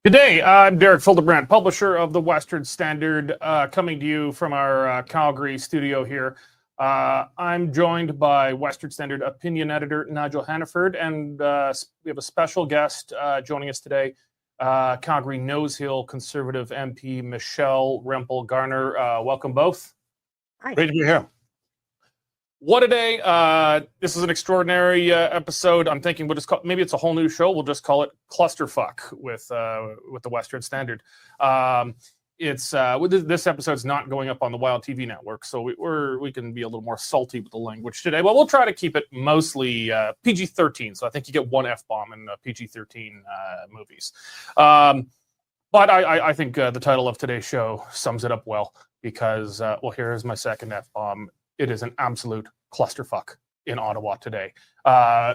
Good day. I'm Derek Fildebrandt, publisher of the Western Standard, coming to you from our Calgary studio here. I'm joined by Western Standard opinion editor Nigel Hannaford, and we have a special guest joining us today, Calgary Nose Hill Conservative MP Michelle Rempel Garner. Welcome both. Hi. Great to be here. What a day. This is an extraordinary episode. I'm thinking we'll just call, maybe it's a whole new show. We'll just call it CLUSTERF K with the Western Standard. This episode's not going up on the Wild TV network, so we can be a little more salty with the language today. But we'll try to keep it mostly PG-13. So I think you get one F-bomb in PG-13 movies. But I think the title of today's show sums it up well because, well, here's my second F-bomb. It is an absolute clusterfuck in Ottawa today.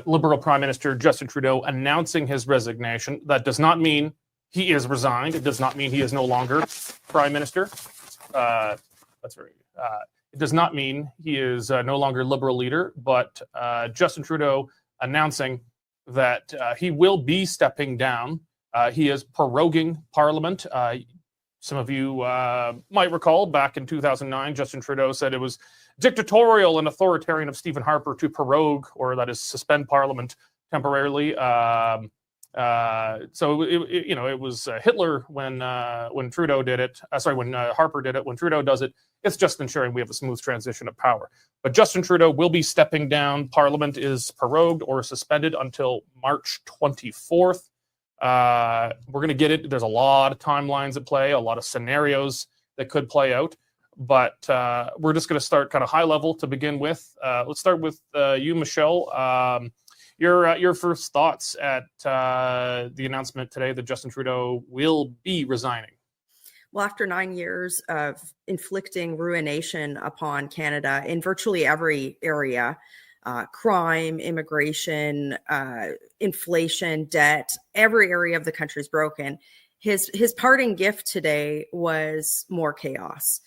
Liberal Prime Minister Justin Trudeau announcing his resignation. That does not mean he is resigned. It does not mean he is no longer Prime Minister. It does not mean he is no longer Liberal leader, but Justin Trudeau announcing that he will be stepping down. He is proroguing Parliament. Some of you might recall back in 2009, Justin Trudeau said it was dictatorial and authoritarian of Stephen Harper to prorogue, or that is suspend Parliament temporarily. So it was Hitler when Trudeau did it. When Harper did it. When Trudeau does it, it's just ensuring we have a smooth transition of power. But Justin Trudeau will be stepping down. Parliament is prorogued or suspended until March 24th. We're going to get it. There's a lot of timelines at play, a lot of scenarios that could play out. But we're just going to start kind of high level to begin with. Let's start with you, Michelle. Your first thoughts at the announcement today that Justin Trudeau will be resigning. Well, after 9 years of inflicting ruination upon Canada in virtually every area, crime, immigration, inflation, debt, every area of the country is broken. His parting gift today was more chaos.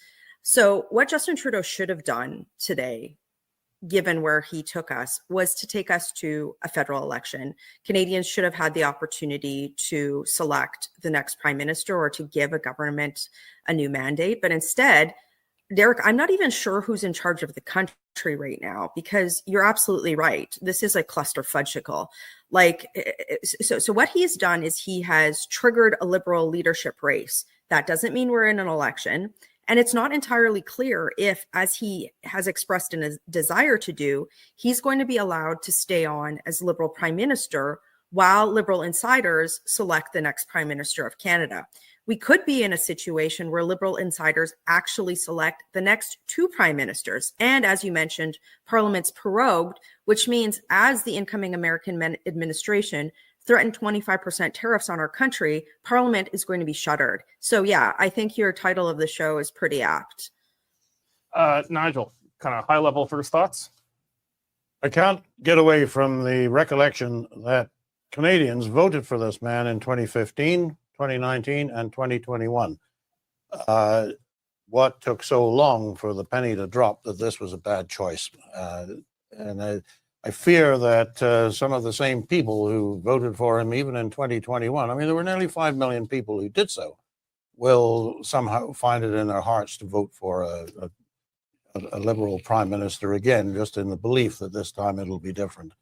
So what Justin Trudeau should have done today, given where he took us, was to take us to a federal election. Canadians should have had the opportunity to select the next prime minister or to give a government a new mandate. But instead, Derek, I'm not even sure who's in charge of the country right now, because you're absolutely right. This is a cluster fudgicle. So what he's done is he has triggered a Liberal leadership race. That doesn't mean we're in an election. And it's not entirely clear if, as he has expressed in a desire to do, he's going to be allowed to stay on as Liberal Prime Minister while Liberal insiders select the next Prime Minister of Canada. We could be in a situation where Liberal insiders actually select the next two Prime Ministers. And as you mentioned, Parliament's prorogued, which means as the incoming American administration threatened 25% tariffs on our country, Parliament is going to be shuttered. So yeah, I think your title of the show is pretty apt. Nigel, kind of high level first thoughts? I can't get away from the recollection that Canadians voted for this man in 2015, 2019, and 2021. What took so long for the penny to drop that this was a bad choice? And I fear that some of the same people who voted for him even in 2021, I mean, there were nearly 5 million people who did so, will somehow find it in their hearts to vote for a Liberal Prime Minister again, just in the belief that this time it'll be different.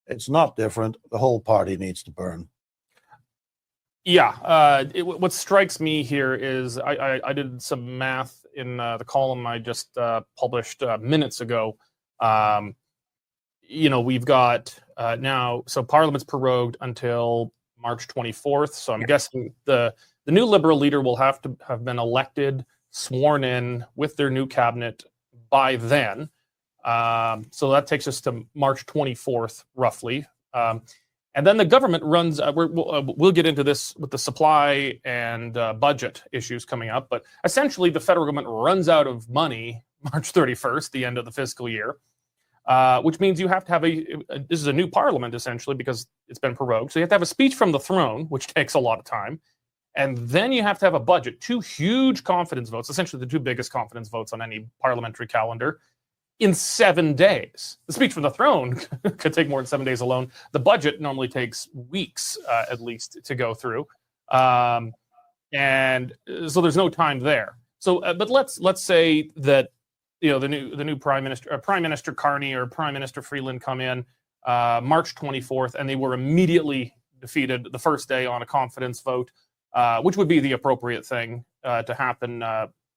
It's not different. The whole party needs to burn. Yeah. What strikes me here is I did some math in the column I just published minutes ago. We've got now, so Parliament's prorogued until March 24th. So I'm guessing the new Liberal leader will have to have been elected, sworn in with their new cabinet by then. So that takes us to March 24th, roughly. And then the government runs, we'll get into this with the supply and budget issues coming up, but essentially the federal government runs out of money March 31st, the end of the fiscal year. Which means you have to have this is a new parliament, essentially, because it's been prorogued. So you have to have a speech from the throne, which takes a lot of time. And then you have to have a budget, two huge confidence votes, essentially the two biggest confidence votes on any parliamentary calendar, in 7 days. The speech from the throne could take more than 7 days alone. The budget normally takes weeks, at least, to go through. And so there's no time there. So, but let's say that the new Prime Minister Carney or Prime Minister Freeland come in March 24th, and they were immediately defeated the first day on a confidence vote, which would be the appropriate thing to happen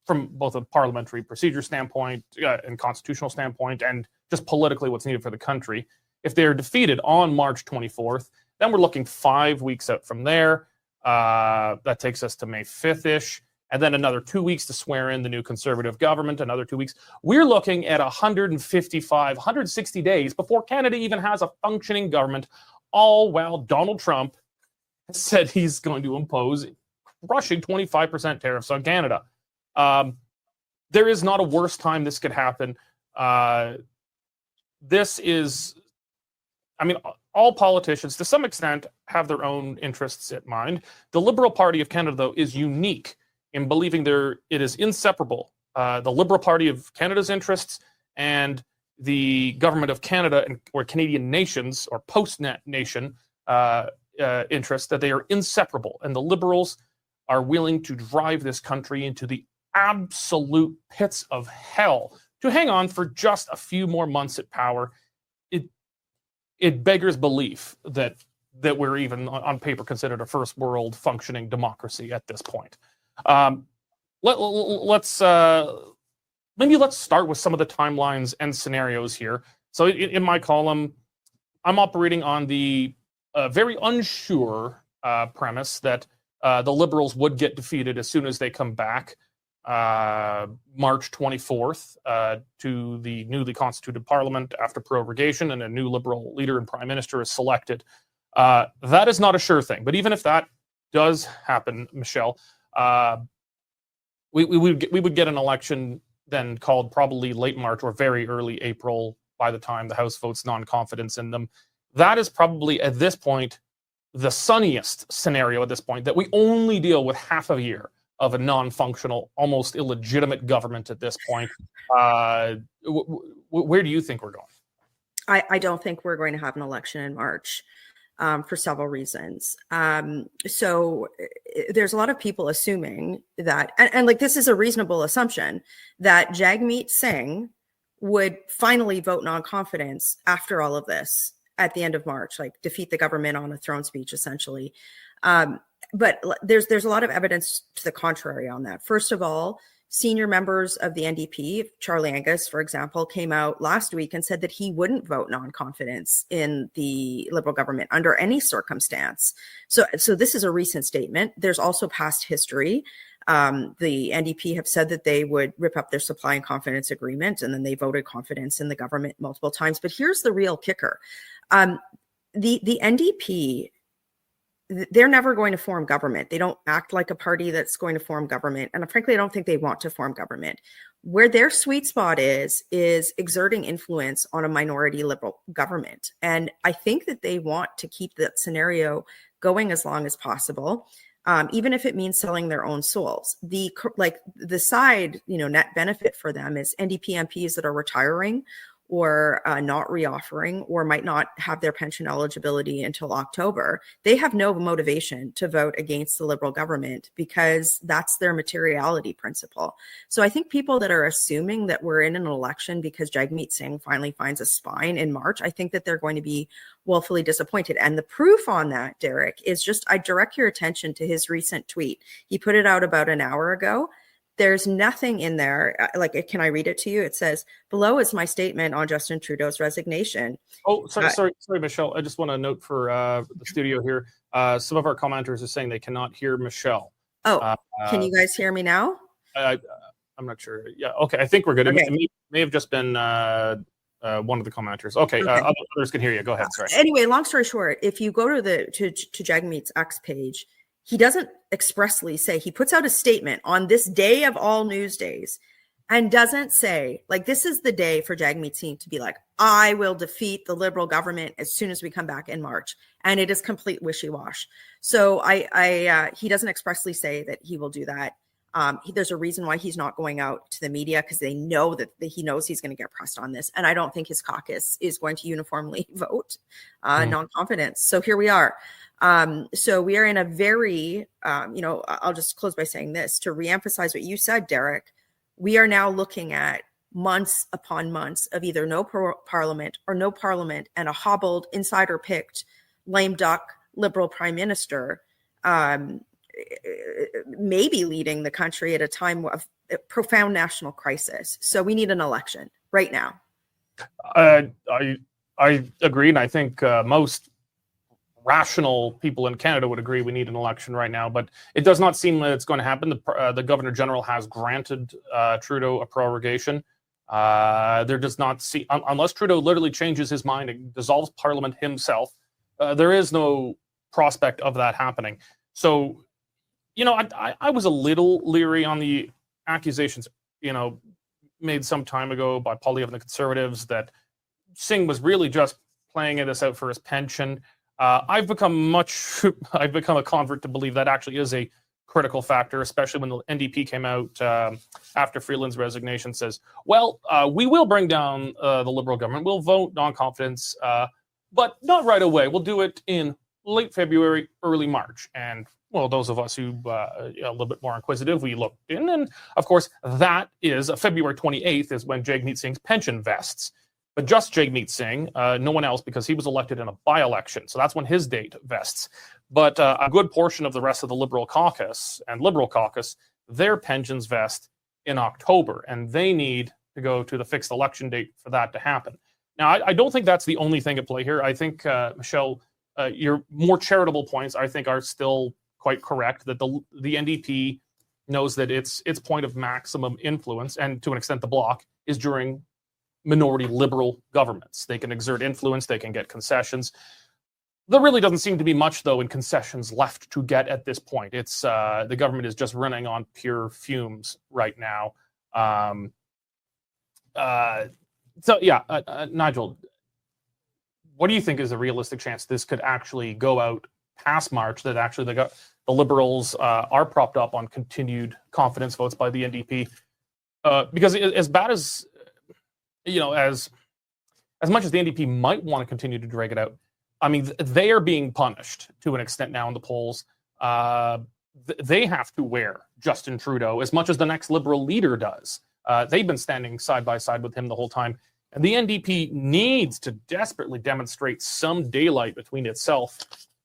from both a parliamentary procedure standpoint and constitutional standpoint, and just politically what's needed for the country. If they're defeated on March 24th, then we're looking 5 weeks out from there. That takes us to May 5th-ish, and then another 2 weeks to swear in the new Conservative government, another 2 weeks. We're looking at 160 days before Canada even has a functioning government, all while Donald Trump has said he's going to impose crushing 25% tariffs on Canada. There is not a worse time this could happen. This is, I mean, all politicians, to some extent, have their own interests in mind. The Liberal Party of Canada, though, is unique in believing it is inseparable. The Liberal Party of Canada's interests and the government of Canada or Canadian nations or post-net nation interests, that they are inseparable. And the Liberals are willing to drive this country into the absolute pits of hell to hang on for just a few more months at power. It beggars belief that we're even on paper considered a first world functioning democracy at this point. Let's start with some of the timelines and scenarios here. So in my column, I'm operating on the very unsure premise that the Liberals would get defeated as soon as they come back March 24th to the newly constituted Parliament after prorogation and a new Liberal leader and Prime Minister is selected. That is not a sure thing. But even if that does happen, Michelle, we would get an election then called probably late March or very early April by the time the House votes non-confidence in them. That is probably, at this point, the sunniest scenario at this point, that we only deal with half a year of a non-functional, almost illegitimate government at this point. Where do you think we're going? I don't think we're going to have an election in March for several reasons. So there's a lot of people assuming that, and like this is a reasonable assumption, that Jagmeet Singh would finally vote non-confidence after all of this at the end of March, like defeat the government on a throne speech, essentially. But there's a lot of evidence to the contrary on that. First of all, senior members of the NDP, Charlie Angus, for example, came out last week and said that he wouldn't vote non-confidence in the Liberal government under any circumstance. So this is a recent statement. There's also past history. The NDP have said that they would rip up their supply and confidence agreement, and then they voted confidence in the government multiple times. But here's the real kicker. The NDP, they're never going to form government. They don't act like a party that's going to form government. And frankly, I don't think they want to form government. Where their sweet spot is exerting influence on a minority Liberal government. And I think that they want to keep that scenario going as long as possible, even if it means selling their own souls. The side, net benefit for them is NDP MPs that are retiring or not reoffering, or might not have their pension eligibility until October. They have no motivation to vote against the Liberal government because that's their materiality principle. So I think people that are assuming that we're in an election because Jagmeet Singh finally finds a spine in March, I think that they're going to be woefully disappointed. And the proof on that, Derek, is just, I direct your attention to his recent tweet. He put it out about an hour ago. There's nothing in there. Can I read it to you? It says, below is my statement on Justin Trudeau's resignation. Oh, sorry, Michelle. I just want to note for the studio here. Some of our commenters are saying they cannot hear Michelle. Oh, can you guys hear me now? I'm not sure. Yeah, okay. I think we're good. Okay. It may have just been one of the commenters. Okay, others can hear you. Go ahead. Sorry. Anyway, long story short, if you go to Jagmeet's X page, he doesn't expressly say, he puts out a statement on this day of all news days and doesn't say, like, this is the day for Jagmeet Singh to be like, I will defeat the Liberal government as soon as we come back in March. And it is complete wishy-wash. So he doesn't expressly say that he will do that. There's a reason why he's not going out to the media, because they know that he knows he's going to get pressed on this. And I don't think his caucus is going to uniformly vote non-confidence. So here we are. So we are in a very, I'll just close by saying this, to reemphasize what you said, Derek. We are now looking at months upon months of either no parliament or no parliament and a hobbled, insider-picked, lame duck Liberal Prime Minister, maybe leading the country at a time of profound national crisis. So we need an election right now. I agree, and I think most rational people in Canada would agree we need an election right now, but it does not seem that it's going to happen. The Governor General has granted Trudeau a prorogation. There does not see, unless Trudeau literally changes his mind and dissolves Parliament himself, there is no prospect of that happening. So, I was a little leery on the accusations, made some time ago by Poilievre and the Conservatives that Singh was really just playing this out for his pension. I've become a convert to believe that actually is a critical factor, especially when the NDP came out after Freeland's resignation, says, well, we will bring down the Liberal government. We'll vote non-confidence, but not right away. We'll do it in late February, early March. And, well, those of us who a little bit more inquisitive, we looked in. And, of course, that is February 28th is when Jagmeet Singh's pension vests. But just Jagmeet Singh, no one else, because he was elected in a by-election. So that's when his date vests. But a good portion of the rest of the Liberal caucus, their pensions vest in October, and they need to go to the fixed election date for that to happen. Now, I don't think that's the only thing at play here. I think, Michelle, your more charitable points, I think, are still quite correct, that the NDP knows that its point of maximum influence, and to an extent the Bloc, is during minority Liberal governments. They can exert influence, they can get concessions. There really doesn't seem to be much, though, in concessions left to get at this point. It's the government is just running on pure fumes right now. Nigel, what do you think is a realistic chance this could actually go out past March, that actually the Liberals are propped up on continued confidence votes by the NDP? Because as bad as, as much as the NDP might want to continue to drag it out, I mean, they are being punished to an extent now in the polls. They have to wear Justin Trudeau as much as the next Liberal leader does. They've been standing side by side with him the whole time. And the NDP needs to desperately demonstrate some daylight between itself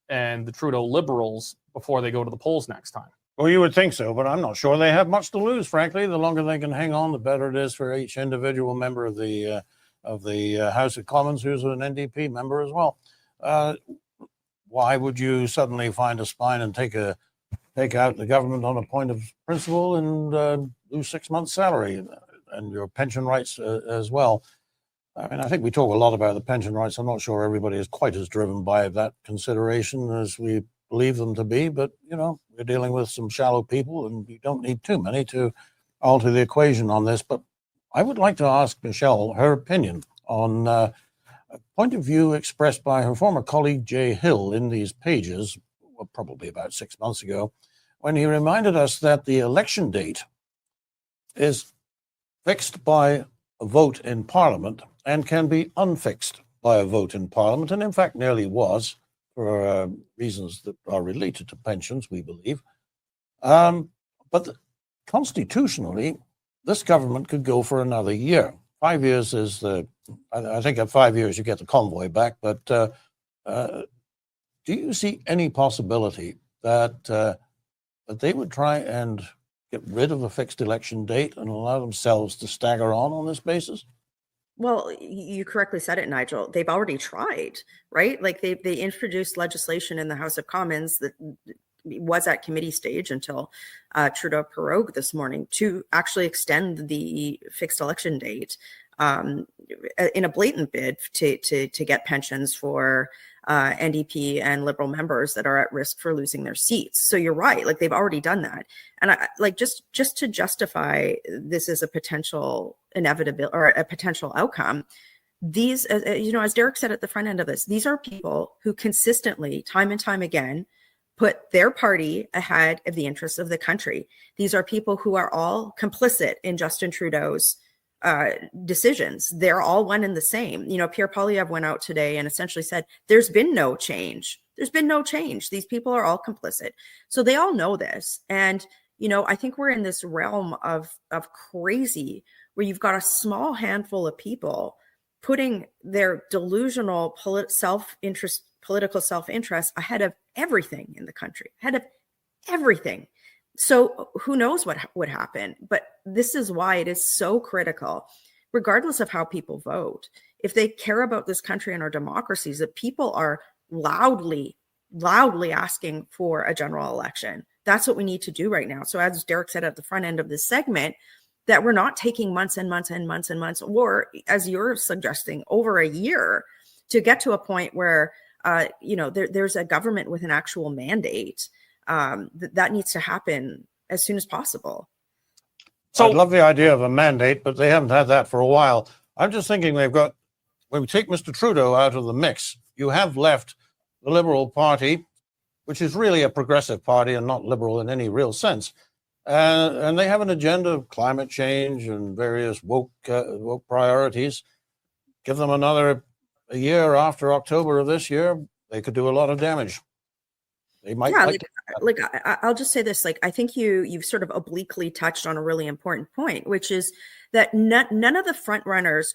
and the Trudeau Liberals before they go to the polls next time. Well, you would think so, but I'm not sure they have much to lose, frankly. The longer they can hang on, the better it is for each individual member of the House of Commons who's an NDP member as well. Why would you suddenly find a spine and take out the government on a point of principle and lose 6 months' salary and your pension rights as well? I mean, I think we talk a lot about the pension rights. I'm not sure everybody is quite as driven by that consideration as we believe them to be, but, we're dealing with some shallow people and you don't need too many to alter the equation on this. But I would like to ask Michelle her opinion on a point of view expressed by her former colleague Jay Hill in these pages, probably about 6 months ago, when he reminded us that the election date is fixed by a vote in Parliament and can be unfixed by a vote in Parliament, and in fact nearly was, for reasons that are related to pensions, we believe. But constitutionally, this government could go for another year. 5 years is I think at 5 years you get the convoy back, but do you see any possibility that they would try and get rid of a fixed election date and allow themselves to stagger on this basis? Well, you correctly said it, Nigel. They've already tried, right? Like they introduced legislation in the House of Commons that was at committee stage until Trudeau prorogued this morning to actually extend the fixed election date in a blatant bid to get pensions for NDP and Liberal members that are at risk for losing their seats. So you're right, like they've already done that. And I like just to justify this as a potential inevitable or a potential outcome, these, as Derek said at the front end of this, these are people who consistently, time and time again, put their party ahead of the interests of the country. These are people who are all complicit in Justin Trudeau's decisions. They're all one and the same. You know, Pierre Poilievre went out today and essentially said, there's been no change. There's been no change. These people are all complicit. So they all know this. And, you know, I think we're in this realm of crazy where you've got a small handful of people putting their delusional political self-interest ahead of everything in the country, ahead of everything. So who knows what would happen? But this is why it is so critical, regardless of how people vote. If they care about this country and our democracies, that people are loudly asking for a general election. That's what we need to do right now. So as Derek said at the front end of this segment, that we're not taking months and months and months and months, or as you're suggesting, over a year to get to a point where, you know, there's a government with an actual mandate. That needs to happen as soon as possible. So I'd love the idea of a mandate, but they haven't had that for a while. I'm just thinking when we take Mr. Trudeau out of the mix, you have left the Liberal Party, which is really a progressive party and not liberal in any real sense. And they have an agenda of climate change and various woke priorities. Give them a year after October of this year, they could do a lot of damage. They might. Yeah, I'll just say this. Like, I think you've sort of obliquely touched on a really important point, which is that none of the front runners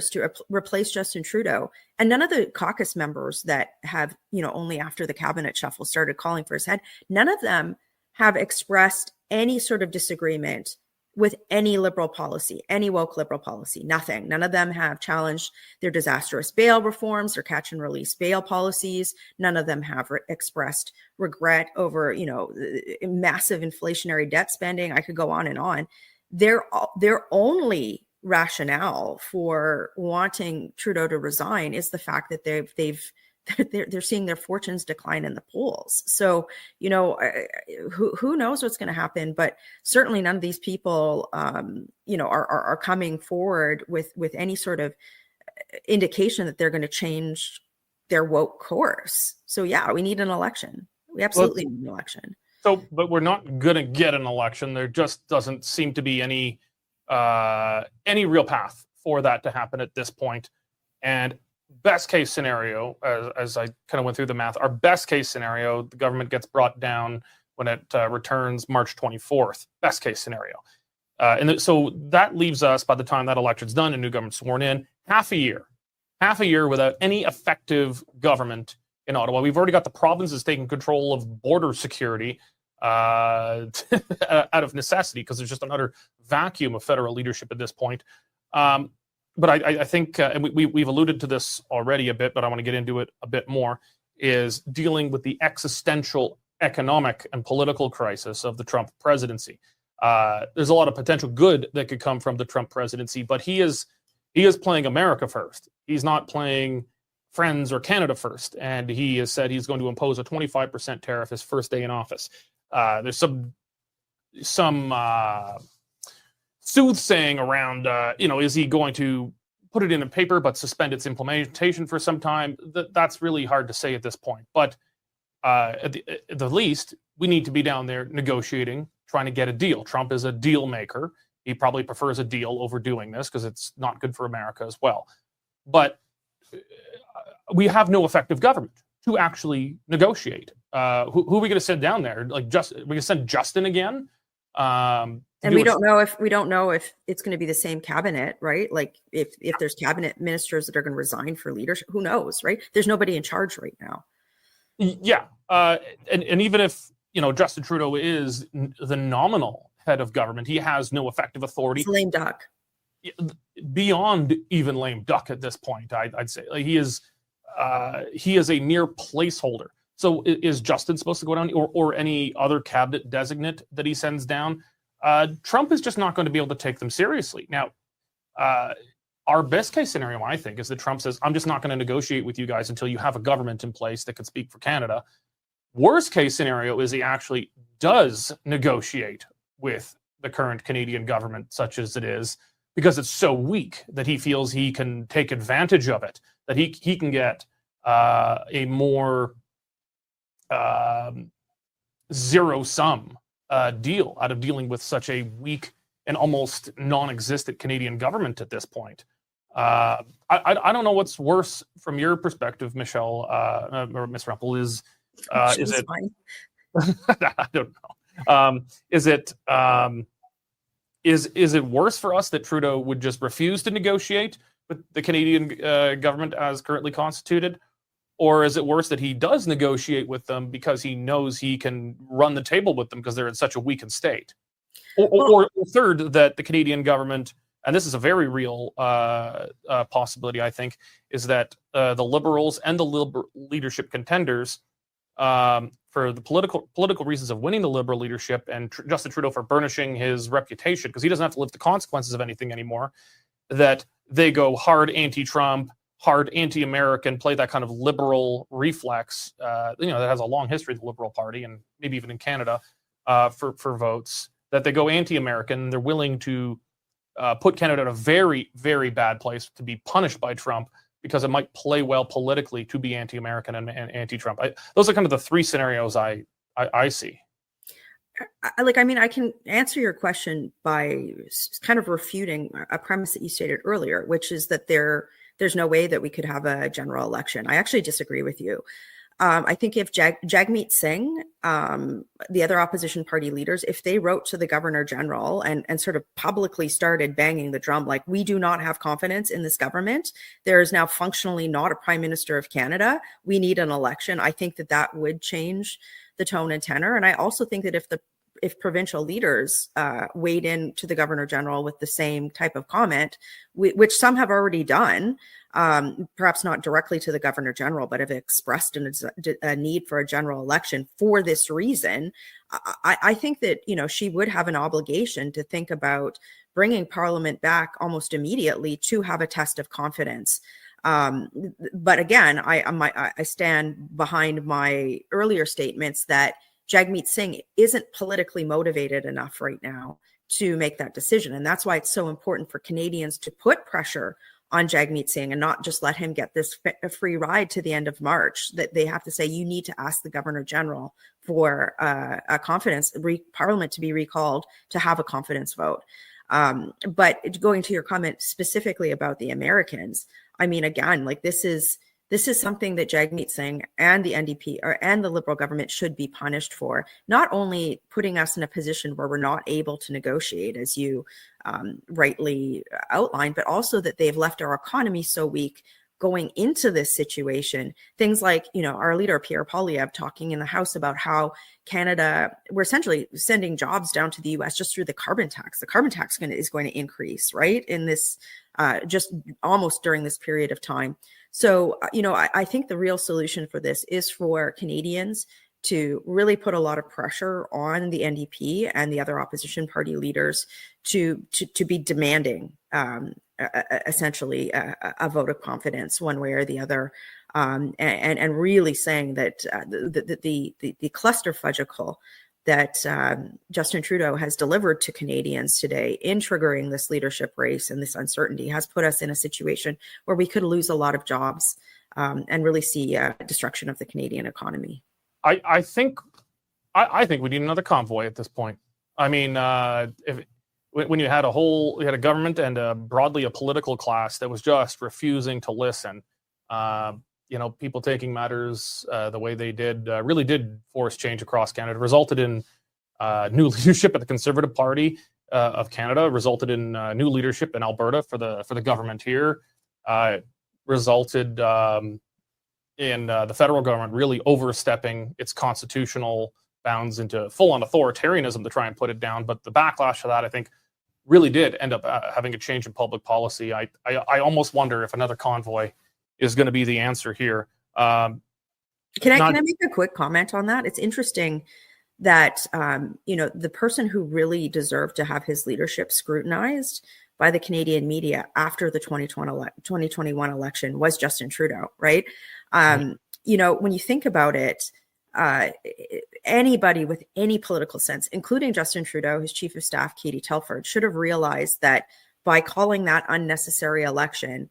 to replace Justin Trudeau, and none of the caucus members that have, you know, only after the cabinet shuffle started calling for his head, none of them have expressed any sort of disagreement with any liberal policy, any woke liberal policy, nothing. None of them have challenged their disastrous bail reforms or catch and release bail policies. None of them have expressed regret over, you know, massive inflationary debt spending. I could go on and on. Their only rationale for wanting Trudeau to resign is the fact that they're seeing their fortunes decline in the polls. So, you know, who knows what's going to happen, but certainly none of these people, you know, are coming forward with any sort of indication that they're going to change their woke course. So yeah, we need an election. We absolutely need an election. So, but we're not going to get an election. There just doesn't seem to be any real path for that to happen at this point. And best case scenario, as I kind of went through the math, our best case scenario, the government gets brought down when it returns March 24th. Best case scenario. So that leaves us, by the time that election's done and new government sworn in, half a year without any effective government in Ottawa. We've already got the provinces taking control of border security out of necessity, because there's just an utter vacuum of federal leadership at this point. But I think, and we've alluded to this already a bit, but I want to get into it a bit more, is dealing with the existential economic and political crisis of the Trump presidency. There's a lot of potential good that could come from the Trump presidency, but he is playing America first. He's not playing friends or Canada first. And he has said he's going to impose a 25% tariff his first day in office. There's some soothsaying around, is he going to put it in a paper but suspend its implementation for some time? That's really hard to say at this point. But at the least, we need to be down there negotiating, trying to get a deal. Trump is a deal maker. He probably prefers a deal over doing this because it's not good for America as well. But we have no effective government to actually negotiate. Who are we going to send down there? We're going to send Justin again? And we don't know if it's going to be the same cabinet, right? Like if there's cabinet ministers that are going to resign for leadership, who knows, right? There's nobody in charge right now. Yeah. And even if, Justin Trudeau is the nominal head of government, he has no effective authority. It's a lame duck. Beyond even lame duck at this point, I'd say. Like, he is a mere placeholder. So is Justin supposed to go down, or any other cabinet designate that he sends down? Trump is just not going to be able to take them seriously. Now, our best case scenario, I think, is that Trump says, I'm just not going to negotiate with you guys until you have a government in place that can speak for Canada. Worst case scenario is he actually does negotiate with the current Canadian government, such as it is, because it's so weak that he feels he can take advantage of it, that he can get a more zero-sum deal out of dealing with such a weak and almost non-existent Canadian government at this point. I don't know what's worse from your perspective, Michelle, or Ms. Rempel, is it? Fine. I don't know. Is it worse for us that Trudeau would just refuse to negotiate with the Canadian government as currently constituted? Or is it worse that he does negotiate with them because he knows he can run the table with them because they're in such a weakened state? Or third, that the Canadian government, and this is a very real possibility, I think, is that the Liberals and the Liberal leadership contenders, for the political reasons of winning the Liberal leadership, and Justin Trudeau for burnishing his reputation, because he doesn't have to live the consequences of anything anymore, that they go hard anti-Trump, hard anti-American, play that kind of liberal reflex, that has a long history of the Liberal Party, and maybe even in Canada, for votes, that they go anti-American. They're willing to put Canada in a very, very bad place to be punished by Trump because it might play well politically to be anti-American and anti-Trump. Those are kind of the three scenarios I see. I can answer your question by kind of refuting a premise that you stated earlier, which is that there's no way that we could have a general election. I actually disagree with you. I think if Jagmeet Singh, the other opposition party leaders, if they wrote to the Governor General and sort of publicly started banging the drum, like, we do not have confidence in this government, there is now functionally not a Prime Minister of Canada, we need an election, I think that would change the tone and tenor. And I also think that if provincial leaders weighed in to the Governor General with the same type of comment, which some have already done, perhaps not directly to the Governor General, but have expressed a need for a general election for this reason, I think that, she would have an obligation to think about bringing Parliament back almost immediately to have a test of confidence. But again, I stand behind my earlier statements that Jagmeet Singh isn't politically motivated enough right now to make that decision. And that's why it's so important for Canadians to put pressure on Jagmeet Singh and not just let him get this free ride to the end of March, that they have to say, you need to ask the Governor General for a confidence, Parliament to be recalled to have a confidence vote. But going to your comment specifically about the Americans, again, like this is something that Jagmeet Singh and the NDP and the Liberal government should be punished for, not only putting us in a position where we're not able to negotiate, as you rightly outlined, but also that they've left our economy so weak going into this situation. Things like, our leader, Pierre Poilievre, talking in the House about how Canada, we're essentially sending jobs down to the US just through the carbon tax. The carbon tax is going to increase, right, in this, just almost during this period of time. So, I think the real solution for this is for Canadians to really put a lot of pressure on the NDP and the other opposition party leaders to be demanding essentially a vote of confidence one way or the other, and really saying that the clusterfugical that Justin Trudeau has delivered to Canadians today in triggering this leadership race and this uncertainty has put us in a situation where we could lose a lot of jobs and really see destruction of the Canadian economy. I think we need another convoy at this point. When you had a government and broadly a political class that was just refusing to listen, people taking matters the way they did really did force change across Canada. It resulted in new leadership at the Conservative Party of Canada, resulted in new leadership in Alberta for the government here, resulted in the federal government really overstepping its constitutional bounds into full-on authoritarianism to try and put it down. But the backlash to that, I think, really did end up having a change in public policy. I almost wonder if another convoy is going to be the answer here. Can I make a quick comment on that? It's interesting that the person who really deserved to have his leadership scrutinized by the Canadian media after the 2021 election was Justin Trudeau, right? When you think about it, anybody with any political sense, including Justin Trudeau, his chief of staff, Katie Telford, should have realized that by calling that unnecessary election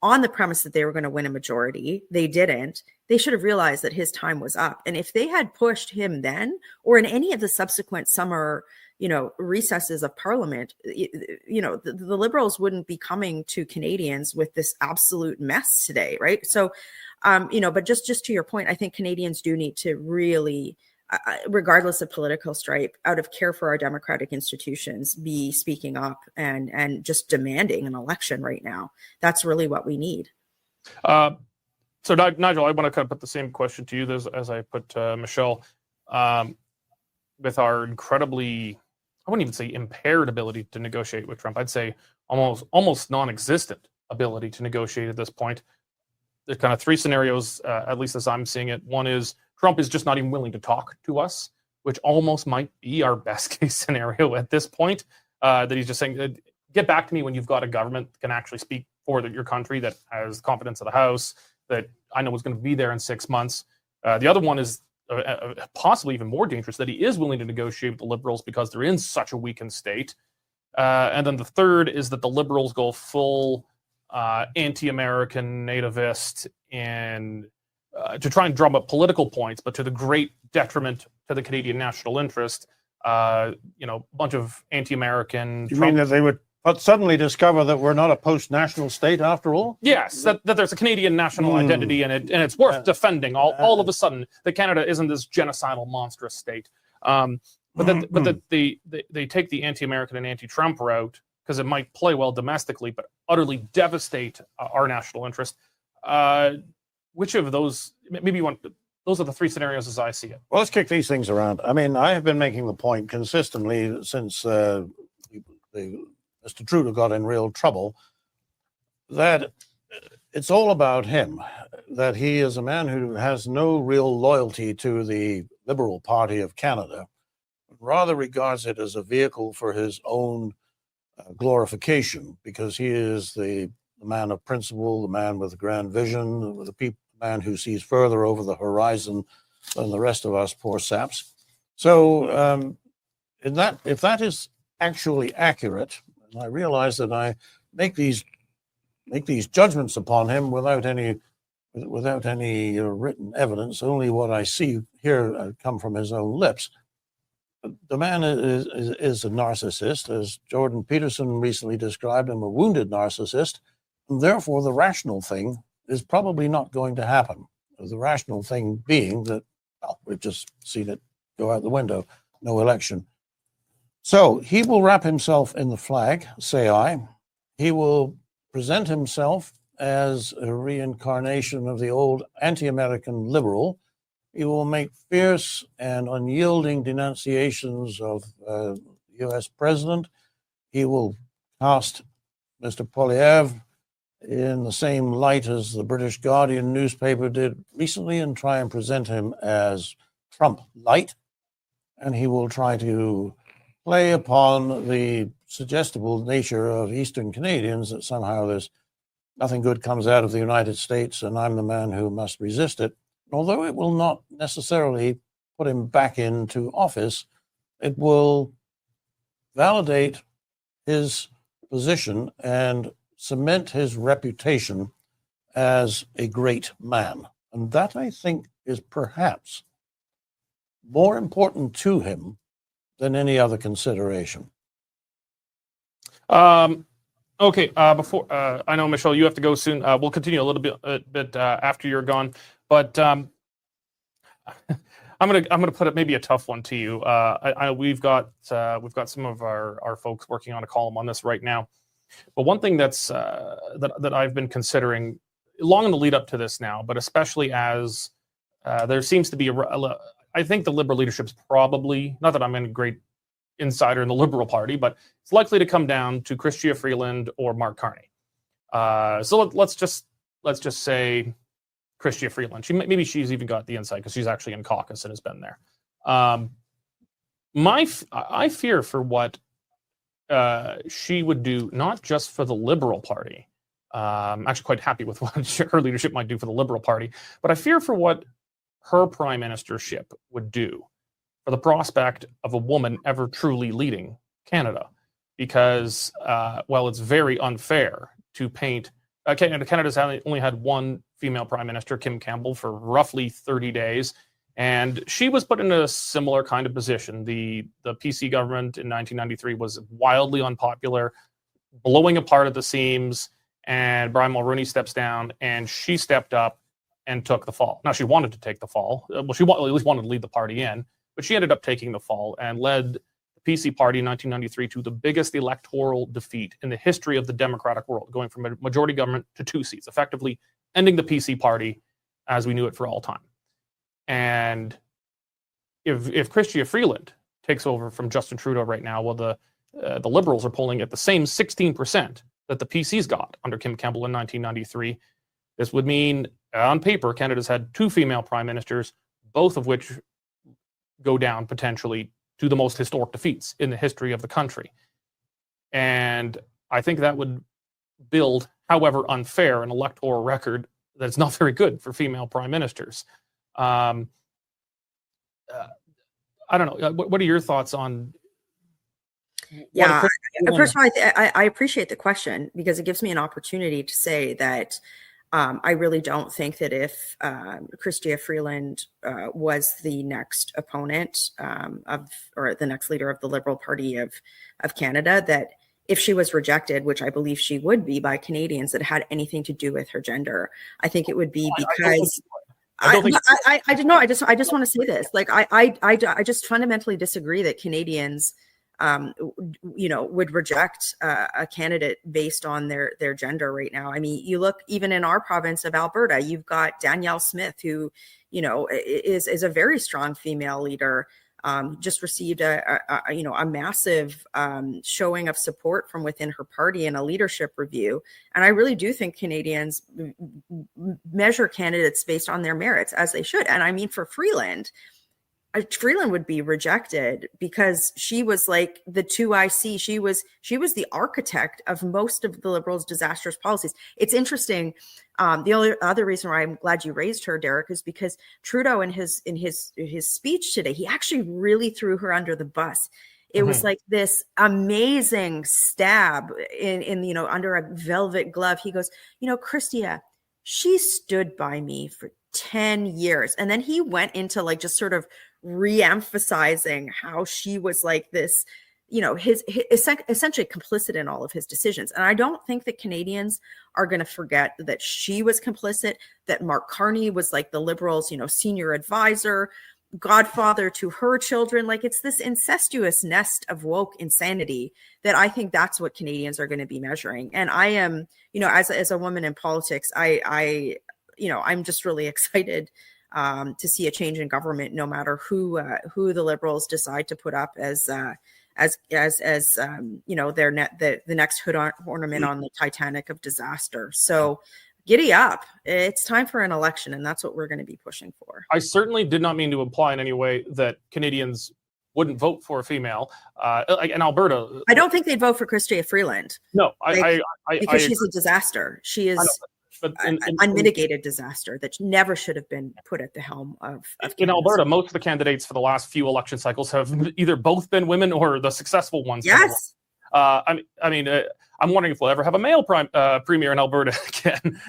on the premise that they were going to win a majority, they didn't. they should have realized that his time was up. And if they had pushed him then, or in any of the subsequent summer, recesses of Parliament, the Liberals wouldn't be coming to Canadians with this absolute mess today, right? So, but just to your point, I think Canadians do need to really, regardless of political stripe, out of care for our democratic institutions, be speaking up and just demanding an election right now. That's really what we need. So Nigel, I want to kind of put the same question to you as I put Michelle. With our incredibly, I wouldn't even say impaired ability to negotiate with Trump, I'd say almost non-existent ability to negotiate at this point. There's kind of three scenarios, at least as I'm seeing it. One is Trump is just not even willing to talk to us, which almost might be our best case scenario at this point. That he's just saying, get back to me when you've got a government that can actually speak for your country, that has confidence of the House, that I know is going to be there in 6 months. The other one is possibly even more dangerous, that he is willing to negotiate with the Liberals because they're in such a weakened state. And then the third is that the Liberals go full anti-American, nativist, and to try and drum up political points, but to the great detriment to the Canadian national interest. A bunch of anti-American. You mean that they would suddenly discover that we're not a post-national state after all? Yes, that there's a Canadian national identity in it, and it's worth defending. All of a sudden, that Canada isn't this genocidal, monstrous state. But they take the anti-American and anti-Trump route because it might play well domestically, but utterly devastate our national interest. Which of those? Maybe you want. Those are the three scenarios as I see it. Well, let's kick these things around. I mean, I have been making the point consistently since Mr. Trudeau got in real trouble that it's all about him, that he is a man who has no real loyalty to the Liberal Party of Canada, rather regards it as a vehicle for his own glorification, because he is the man of principle, the man with grand vision, the man who sees further over the horizon than the rest of us poor saps. So if that is actually accurate, and I realize that I make these judgments upon him without any written evidence, only what I see here come from his own lips. The man is a narcissist, as Jordan Peterson recently described him, a wounded narcissist, and therefore the rational thing is probably not going to happen. The rational thing being that, well, we've just seen it go out the window, no election. So he will wrap himself in the flag, say I. He will present himself as a reincarnation of the old anti-American liberal. He will make fierce and unyielding denunciations of the U.S. president. He will cast Mr. Poilievre in the same light as the British Guardian newspaper did recently and try and present him as Trump light. And he will try to play upon the suggestible nature of Eastern Canadians that somehow there's nothing good comes out of the United States and I'm the man who must resist it. Although it will not necessarily put him back into office, it will validate his position and cement his reputation as a great man. And that, I think, is perhaps more important to him than any other consideration. Okay, before I know, Michelle, you have to go soon. We'll continue a little bit after you're gone, but I'm gonna put it maybe a tough one to you. We've got some of our folks working on a column on this right now. But one thing that I've been considering long in the lead up to this now, but especially as there seems to be I think the Liberal leadership's probably, not that I'm a great insider in the Liberal Party, but it's likely to come down to Chrystia Freeland or Mark Carney. So let's just say Chrystia Freeland. Maybe she's even got the insight because she's actually in caucus and has been there. I fear for what she would do, not just for the Liberal Party. I'm actually quite happy with what her leadership might do for the Liberal Party, but I fear for what her prime ministership would do for the prospect of a woman ever truly leading Canada. Because, well, it's very unfair to paint... Canada's only had one female prime minister, Kim Campbell, for roughly 30 days. And she was put in a similar kind of position. The PC government in 1993 was wildly unpopular, blowing apart at the seams, and Brian Mulroney steps down, and she stepped up and took the fall. Now, she wanted to take the fall. Well, she at least wanted to lead the party in, but she ended up taking the fall and led the PC party in 1993 to the biggest electoral defeat in the history of the democratic world, going from a majority government to 2 seats, effectively ending the PC party as we knew it for all time. And if Chrystia Freeland takes over from Justin Trudeau right now, well, the Liberals are polling at the same 16% that the PCs got under Kim Campbell in 1993. This would mean, on paper, Canada's had 2 female prime ministers, both of which go down potentially to the most historic defeats in the history of the country. And I think that would build, however unfair, an electoral record that's not very good for female prime ministers. I don't know. What are your thoughts on? Yeah, first of all, I appreciate the question, because it gives me an opportunity to say that I really don't think that if Chrystia Freeland was the next opponent or the next leader of the Liberal Party of Canada, that if she was rejected, which I believe she would be by Canadians, that had anything to do with her gender. I think it would be because I don't know. I just want to say this. Like, I just fundamentally disagree that Canadians would reject a candidate based on their gender right now. I mean, you look even in our province of Alberta, you've got Danielle Smith, who, is a very strong female leader. Just received a massive showing of support from within her party in a leadership review. And I really do think Canadians measure candidates based on their merits, as they should. And I mean, for Freeland would be rejected because she was like the 2IC. She was the architect of most of the Liberals' disastrous policies. It's interesting. The only other reason why I'm glad you raised her, Derek, is because Trudeau in his speech today, he actually really threw her under the bus. It was like this amazing stab in under a velvet glove. He goes, Chrystia, she stood by me for 10 years. And then he went into like just sort of re-emphasizing how she was like this, his essentially complicit in all of his decisions. And I don't think that Canadians are going to forget that she was complicit, that Mark Carney was like the Liberals, senior advisor, godfather to her children. Like, it's this incestuous nest of woke insanity that I think that's what Canadians are going to be measuring. And I am, as a woman in politics, I'm just really excited to see a change in government, no matter who the Liberals decide to put up as the next hood ornament on the Titanic of disaster. So giddy up. It's time for an election, and that's what we're going to be pushing for. I certainly did not mean to imply in any way that Canadians wouldn't vote for a female. In Alberta, I don't think they'd vote for Chrystia Freeland. No, because she's a disaster. She is unmitigated disaster that never should have been put at the helm of in Alberta. Most of the candidates for the last few election cycles have either both been women or the successful ones. Yes. I'm wondering if we'll ever have a male premier in Alberta again.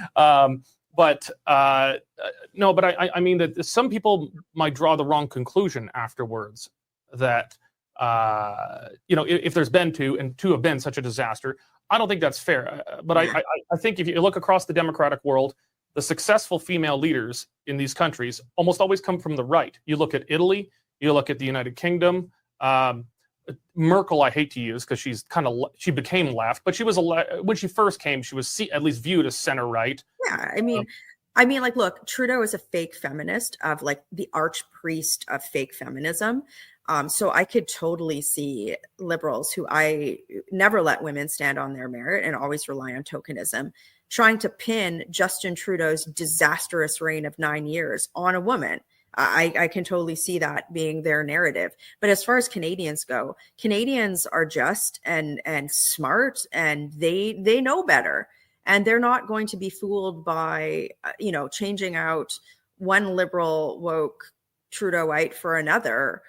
But I mean that some people might draw the wrong conclusion afterwards that if there's been two and two have been such a disaster. I don't think that's fair. But I think if you look across the democratic world, the successful female leaders in these countries almost always come from the right. You look at Italy, you look at the United Kingdom. Merkel, I hate to use because she became left, but she was when she first came, she was at least viewed as center right. Yeah, like, look, Trudeau is a fake feminist of like the archpriest of fake feminism. So I could totally see Liberals, who I never let women stand on their merit and always rely on tokenism, trying to pin Justin Trudeau's disastrous reign of 9 years on a woman. I can totally see that being their narrative. But as far as Canadians go, Canadians are just and smart, and they know better. And they're not going to be fooled by, changing out one Liberal woke Trudeauite for another.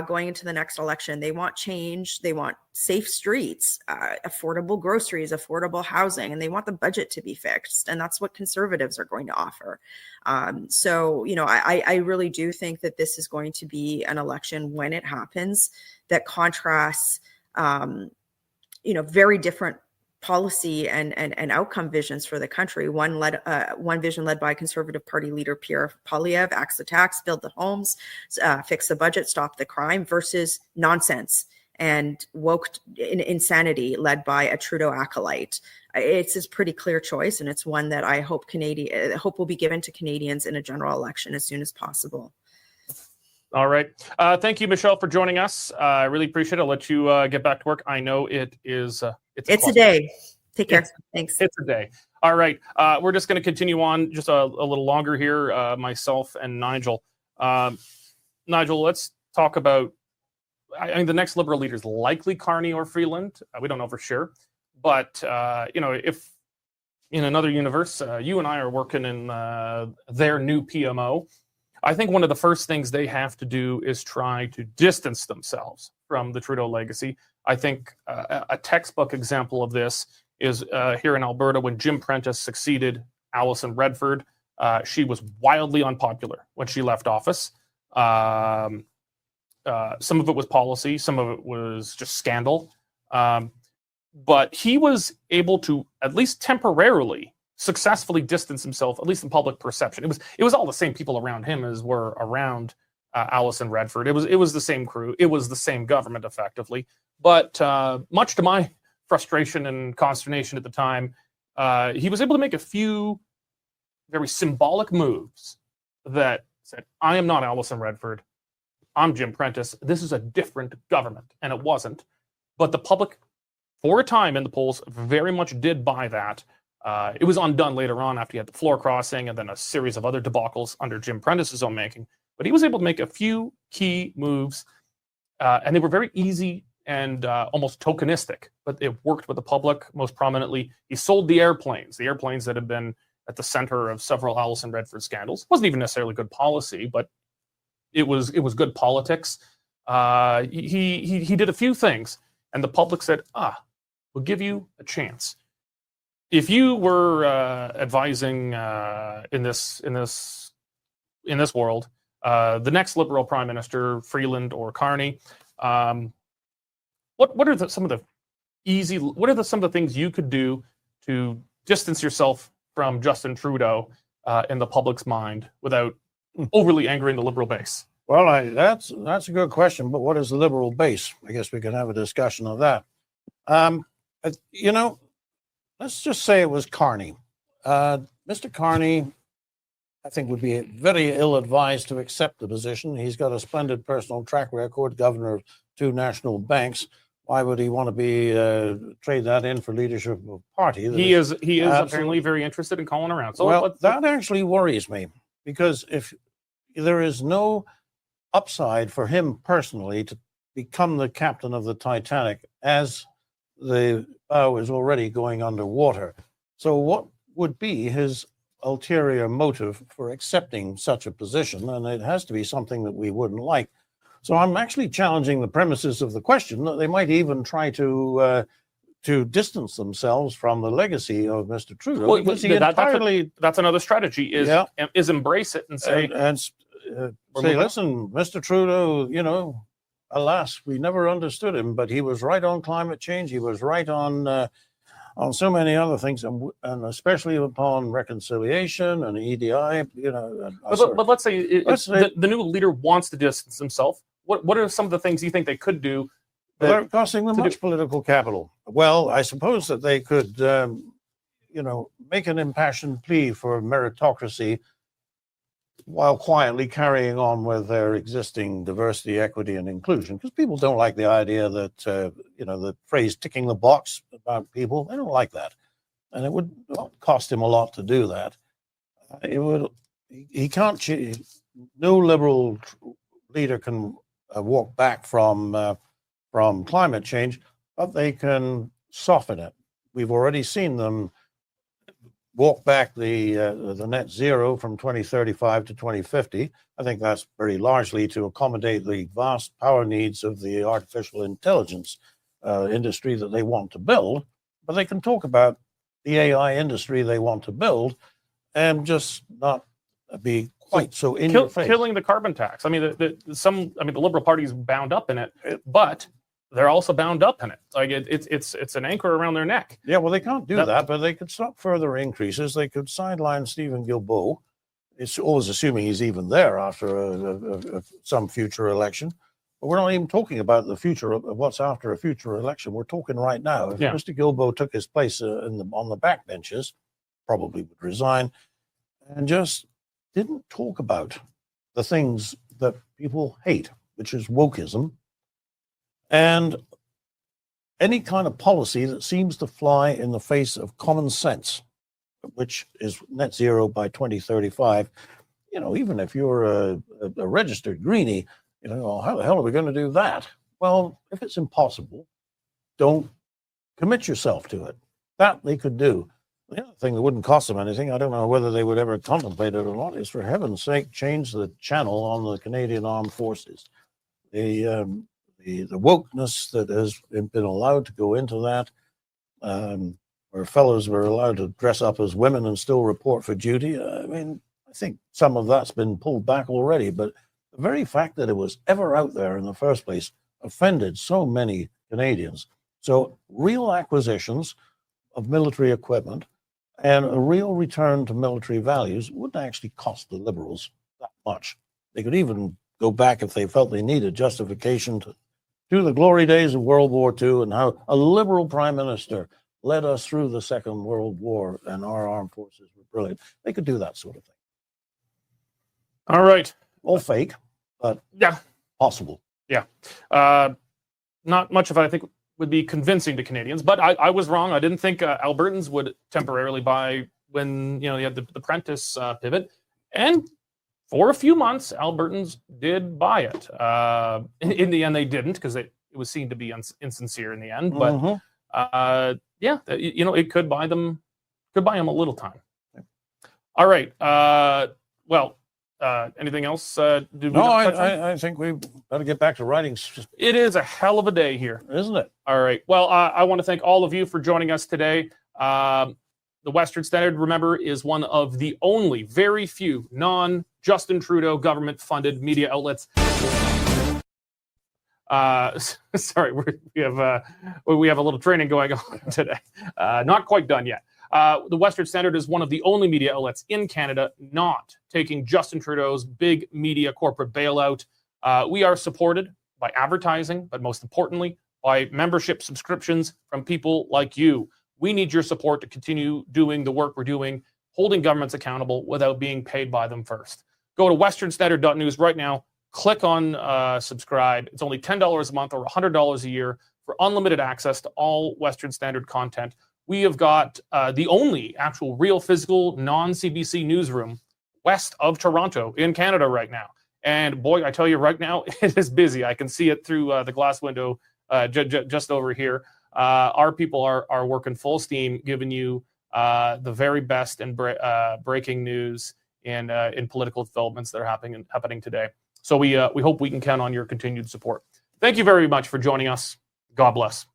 going into the next election. They want change. They want safe streets, affordable groceries, affordable housing, and they want the budget to be fixed. And that's what Conservatives are going to offer. So, I really do think that this is going to be an election when it happens that contrasts, very different policy and outcome visions for the country. One vision led by Conservative Party leader Pierre Poilievre: axe the tax, build the homes, fix the budget, stop the crime, versus nonsense and woke insanity led by a Trudeau acolyte. It's a pretty clear choice, and it's one that I hope will be given to Canadians in a general election as soon as possible. All right. Thank you, Michelle, for joining us. I really appreciate it. I'll let you get back to work. I know it is. It's a day. Take care. Thanks. It's a day. All right. We're just going to continue on just a little longer here, myself and Nigel. Nigel, let's talk about, I mean, the next Liberal leader is likely Carney or Freeland. We don't know for sure. But, if in another universe, you and I are working in their new PMO, I think one of the first things they have to do is try to distance themselves from the Trudeau legacy. I think a textbook example of this is here in Alberta when Jim Prentice succeeded Alison Redford. She was wildly unpopular when she left office. Some of it was policy, some of it was just scandal. But he was able to, at least temporarily, successfully distance himself, at least in public perception. It was all the same people around him as were around Alison Redford. It was the same crew. It was the same government, effectively. But much to my frustration and consternation at the time, he was able to make a few very symbolic moves that said, I am not Alison Redford. I'm Jim Prentice. This is a different government. And it wasn't. But the public, for a time in the polls, very much did buy that. It was undone later on after he had the floor crossing and then a series of other debacles under Jim Prentice's own making. But he was able to make a few key moves, and they were very easy and almost tokenistic, but it worked with the public most prominently. He sold the airplanes that had been at the center of several Alison Redford scandals. It wasn't even necessarily good policy, but it was good politics. He did a few things, and the public said, we'll give you a chance. If you were advising in this world, the next Liberal Prime Minister, Freeland or Carney, what are some of the things you could do to distance yourself from Justin Trudeau in the public's mind without overly angering the Liberal base? Well, that's a good question. But what is the Liberal base? I guess we can have a discussion of that. Let's just say it was Carney. Mr. Carney, I think, would be very ill-advised to accept the position. He's got a splendid personal track record, governor of 2 national banks. Why would he want to be trade that in for leadership of a party? He is apparently very interested in calling around. So that actually worries me, because if there is no upside for him personally to become the captain of the Titanic as the bow is already going underwater. So what would be his ulterior motive for accepting such a position? And it has to be something that we wouldn't like. So I'm actually challenging the premises of the question that they might even try to distance themselves from the legacy of Mr. Trudeau. Well, that's another strategy is embrace it and say, say, listen, Mr. Trudeau, alas, we never understood him, but he was right on climate change. He was right on so many other things, and especially upon reconciliation and EDI. But let's say the new leader wants to distance himself. What are some of the things you think they could do? They're costing them much political capital. Well, I suppose that they could, make an impassioned plea for meritocracy while quietly carrying on with their existing diversity, equity, and inclusion. Because people don't like the idea that, the phrase ticking the box about people, they don't like that. And it would cost him a lot to do that. No Liberal leader can walk back from climate change, but they can soften it. We've already seen them walk back the net zero from 2035 to 2050. I think that's very largely to accommodate the vast power needs of the artificial intelligence industry that they want to build. But they can talk about the AI industry they want to build and just not be quite so in your face. Killing the carbon tax. I mean, the Liberal Party is bound up in it, but they're also bound up in it. Like it's an anchor around their neck. Yeah, well, they can't do that, but they could stop further increases. They could sideline Stephen Guilbeault. It's always assuming he's even there after some future election. But we're not even talking about the future of what's after a future election. We're talking right now. If Mr. Guilbeault took his place on the backbenches, probably would resign, and just didn't talk about the things that people hate, which is wokeism, and any kind of policy that seems to fly in the face of common sense, which is net zero by 2035. You know, even if you're a registered greenie, you know, well, how the hell are we going to do that? Well, if it's impossible, don't commit yourself to it. That they could do. The other thing that wouldn't cost them anything, I don't know whether they would ever contemplate it or not, is for heaven's sake, change the channel on the Canadian Armed Forces. The wokeness that has been allowed to go into that, where fellows were allowed to dress up as women and still report for duty. I mean, I think some of that's been pulled back already, but the very fact that it was ever out there in the first place offended so many Canadians. So real acquisitions of military equipment and a real return to military values wouldn't actually cost the Liberals that much. They could even go back if they felt they needed justification to the glory days of World War II and how a Liberal Prime Minister led us through the Second World War and our armed forces were brilliant. They could do that sort of thing. All right. All fake, but possible. Yeah. Not much of it, I think, would be convincing to Canadians, but I was wrong. I didn't think Albertans would temporarily buy when, you had the Apprentice pivot. And for a few months, Albertans did buy it. In the end, they didn't, because it was seen to be insincere in the end. But it could buy them a little time. All right. Anything else? I think we better get back to writing. It is a hell of a day here, isn't it? All right. Well, I want to thank all of you for joining us today. The Western Standard, remember, is one of the only very few non-Justin Trudeau government-funded media outlets. Sorry, we have a little training going on today. Not quite done yet. The Western Standard is one of the only media outlets in Canada not taking Justin Trudeau's big media corporate bailout. We are supported by advertising, but most importantly, by membership subscriptions from people like you. We need your support to continue doing the work we're doing, holding governments accountable without being paid by them first. Go to westernstandard.news right now. Click on subscribe. It's only $10 a month or $100 a year for unlimited access to all Western Standard content. We have got the only actual real physical non-CBC newsroom west of Toronto in Canada right now. And boy, I tell you right now, it is busy. I can see it through the glass window just over here. Our people are working full steam, giving you the very best and breaking news in political developments that are happening today. So we hope we can count on your continued support. Thank you very much for joining us. God bless.